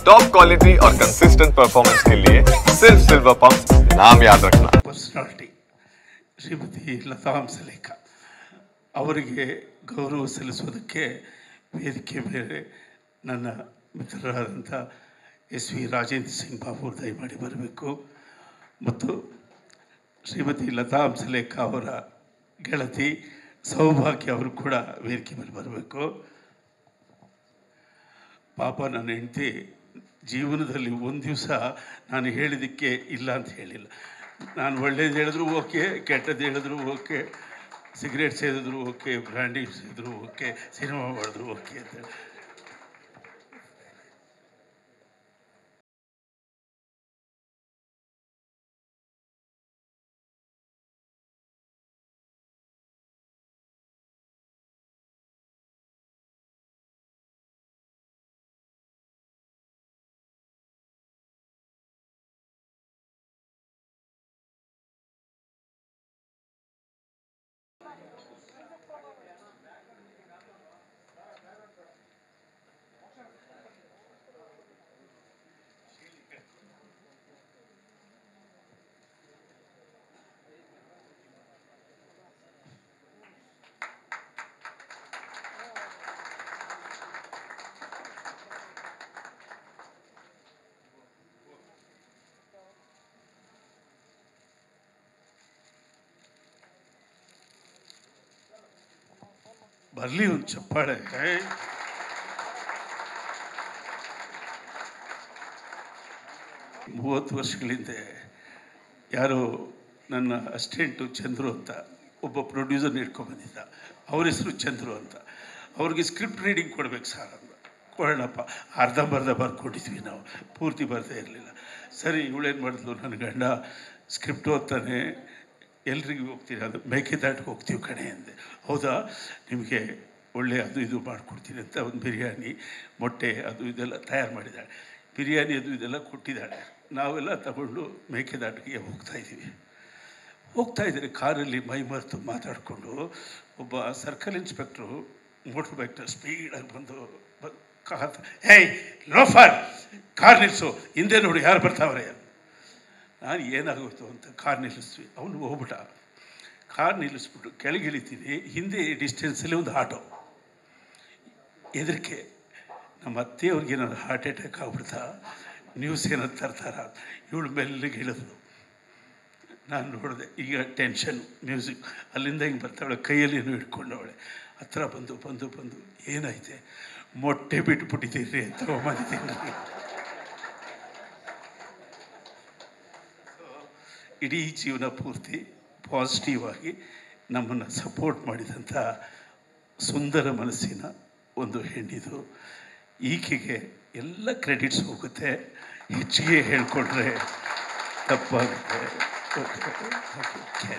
Top quality और consistent performance के लिए सिर्फ सिल्वर पंप नाम याद रखना। पर्सनालिटी ಶ್ರೀಮತಿ ಲತಾ ಹಂಸಲೇಖ ಅವರಿಗೆ ಗೌರವ ಸಲ್ಲಿಸೋದಕ್ಕೆ ವೇದಿಕೆ ಮೇಲೆ ನನ್ನ ಮಿತ್ರರಾದಂಥ ಎಸ್ ವಿ ರಾಜೇಂದ್ರ ಸಿಂಗ್ ಬಾಬು ದಯಮಾಡಿ ಬರಬೇಕು ಮತ್ತು ಶ್ರೀಮತಿ ಲತಾ ಹಂಸಲೇಖ ಅವರ ಗೆಳತಿ ಸೌಭಾಗ್ಯ ಅವರು ಕೂಡ ವೇದಿಕೆ ಮೇಲೆ ಬರಬೇಕು. ಪಾಪ ನನ್ನ ಹೆಂಡತಿ ಜೀವನದಲ್ಲಿ ಒಂದು ದಿವಸ ನಾನು ಹೇಳಿದ್ದಕ್ಕೆ ಇಲ್ಲ ಅಂತ ಹೇಳಿಲ್ಲ. ನಾನು ಒಳ್ಳೇದು ಹೇಳಿದ್ರು ಓಕೆ, ಕೆಟ್ಟದ್ದು ಹೇಳಿದ್ರು ಓಕೆ, ಸಿಗರೇಟ್ ಸೇದಿದ್ರು ಓಕೆ, ಬ್ರ್ಯಾಂಡಿ ಸೇದಿದ್ರು ಓಕೆ, ಸಿನಿಮಾ ಮಾಡಿದ್ರು ಓಕೆ ಅಂತ. ಬರಲಿ ಒಂದು ಚಪ್ಪಾಳೆ. 30 ವರ್ಷಗಳಿಂದ ಯಾರೋ ನನ್ನ ಅಸಿಸ್ಟೆಂಟು ಚಂದ್ರು ಅಂತ ಒಬ್ಬ ಪ್ರೊಡ್ಯೂಸರ್ ಇಟ್ಕೊಂಡ್ಬಂದಿದ್ದ. ಅವ್ರ ಹೆಸರು ಚಂದ್ರು ಅಂತ. ಅವ್ರಿಗೆ ಸ್ಕ್ರಿಪ್ಟ್ ರೀಡಿಂಗ್ ಕೊಡ್ಬೇಕು ಸರ್ ಅಂತ. ಕೊಡೋಣಪ್ಪ, ಅರ್ಧಂಬರ್ಧ ಬರ್ಕೊಂಡಿದ್ವಿ ನಾವು, ಪೂರ್ತಿ ಬರ್ದೇ ಇರಲಿಲ್ಲ. ಸರಿ, ಇವಳೇನು ಮಾಡಿದ್ಲು, ನನ್ನ ಗಂಡ ಸ್ಕ್ರಿಪ್ಟ್ ಓದ್ತಾನೆ, ಎಲ್ರಿಗೂ ಹೋಗ್ತೀನಿ, ಅದು ಮೇಕೆದಾಟಿಗೆ ಹೋಗ್ತೀವಿ ಕಣೆ ಅಂದೆ. ಹೌದಾ, ನಿಮಗೆ ಒಳ್ಳೆ ಅದು ಇದು ಮಾಡಿಕೊಡ್ತೀನಿ ಅಂತ ಒಂದು ಬಿರಿಯಾನಿ, ಮೊಟ್ಟೆ ಅದು ಇದೆಲ್ಲ ತಯಾರು ಮಾಡಿದ್ದಾಳೆ. ಬಿರಿಯಾನಿ ಅದು ಇದೆಲ್ಲ ಕೊಟ್ಟಿದ್ದಾಳೆ. ನಾವೆಲ್ಲ ತಗೊಂಡು ಮೇಕೆದಾಟಿಗೆ ಹೋಗ್ತಾಯಿದ್ದೀರಿ ಕಾರಲ್ಲಿ ಮೈ ಮರೆತು ಮಾತಾಡಿಕೊಂಡು. ಒಬ್ಬ ಸರ್ಕಲ್ ಇನ್ಸ್ಪೆಕ್ಟ್ರು ಮೋಟ್ರ್ ಬೈಕ್ನ ಸ್ಪೀಡಾಗಿ ಬಂದು ಕಾರ್, ಏಯ್ ಲೋಫರ್, ಕಾರ್ ನಿಲ್ಲಿಸು, ಹಿಂದೆ ನೋಡಿ ಯಾರು ಬರ್ತಾವ್ರೆ. ನಾನು ಏನಾಗೋಯ್ತು ಅಂತ ಕಾರ್ ನಿಲ್ಲಿಸ್ತೀವಿ. ಅವನು ಹೋಗ್ಬಿಟ್ಟ. ಕಾರ್ ನಿಲ್ಲಿಸ್ಬಿಟ್ಟು ಕೆಳಗಿಳಿತೀನಿ. ಹಿಂದೆ ಡಿಸ್ಟೆನ್ಸಲ್ಲಿ ಒಂದು ಆಟೋ. ಹೆದರಿಕೆ, ನಮ್ಮ ಅತ್ತೆಯವ್ರಿಗೆ ಏನಾದ್ರು ಹಾರ್ಟ್ ಅಟ್ಯಾಕ್ ಆಗ್ಬಿಡ್ತಾ, ನ್ಯೂಸ್ ಏನಾದ್ರು ತರ್ತಾರ. ಇವಳು ಮೆಲ್ಲಿಗೆ ಇಳಿದ್ರು. ನಾನು ನೋಡಿದೆ. ಈಗ ಟೆನ್ಷನ್, ಮ್ಯೂಸಿಕ್ ಅಲ್ಲಿಂದ ಹಿಂಗೆ ಬರ್ತಾವಳೆ, ಕೈಯಲ್ಲಿ ಏನೋ ಹಿಡ್ಕೊಂಡವಳೆ. ಹತ್ರ ಬಂದು ಏನಾಯ್ತೆ, ಮೊಟ್ಟೆ ಬಿಟ್ಬಿಟ್ಟಿದ್ದೀರಿ ಅಂತ ಬಂದಿದ್ದೀನಿ. ಇಡೀ ಜೀವನ ಪೂರ್ತಿ ಪಾಸಿಟಿವ್ ಆಗಿ ನಮ್ಮನ್ನು ಸಪೋರ್ಟ್ ಮಾಡಿದಂಥ ಸುಂದರ ಮನಸ್ಸಿನ ಒಂದು ಹೆಣ್ಣಿದು. ಈಕೆಗೆ ಎಲ್ಲ ಕ್ರೆಡಿಟ್ಸ್ ಹೋಗುತ್ತೆ. ಹೆಚ್ಚಿಗೆ ಹೇಳ್ಕೊಂಡ್ರೆ ತಪ್ಪಾಗುತ್ತೆ. ಓಕೆ,